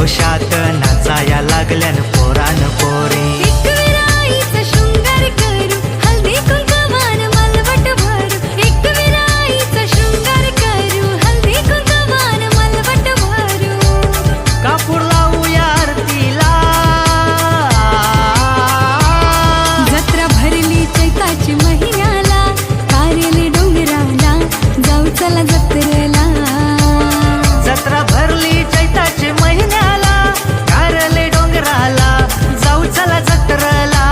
जोशात नाचाया लागल्यान पोरान पोरी। एकविराईचा शृंगार करू हल्दी कुंकवान मलवट भरू। एकविराईचा शृंगार करू हल्दी कुंकवान मलवट भरू। कापूर लावूया आरतीला जत्रा भरली चैताची महिन्याला कारेले डोंगराला जाऊ चला जत्रेला। जत्रा भरली चैताची महिन्याला कारले डोंगराला जाऊ चला जत्रेला।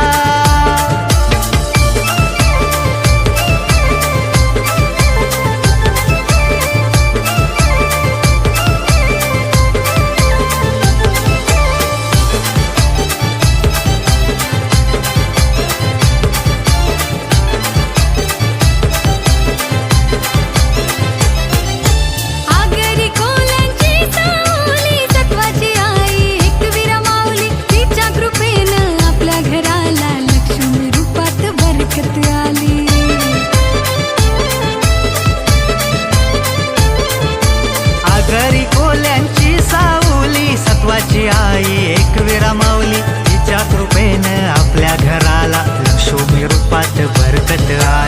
आगरी कोल्यांची सावली सत्वाची आई एकविरा माऊली तिच्या कृपेनं आपल्या घराला लक्ष्मी रूपात बरकत आली। आगरी कोल्यांची सावली सत्वाची आई एकविरा माऊली तिच्या कृपेनं आपल्या घराला लक्ष्मी रूपात बरकत आली।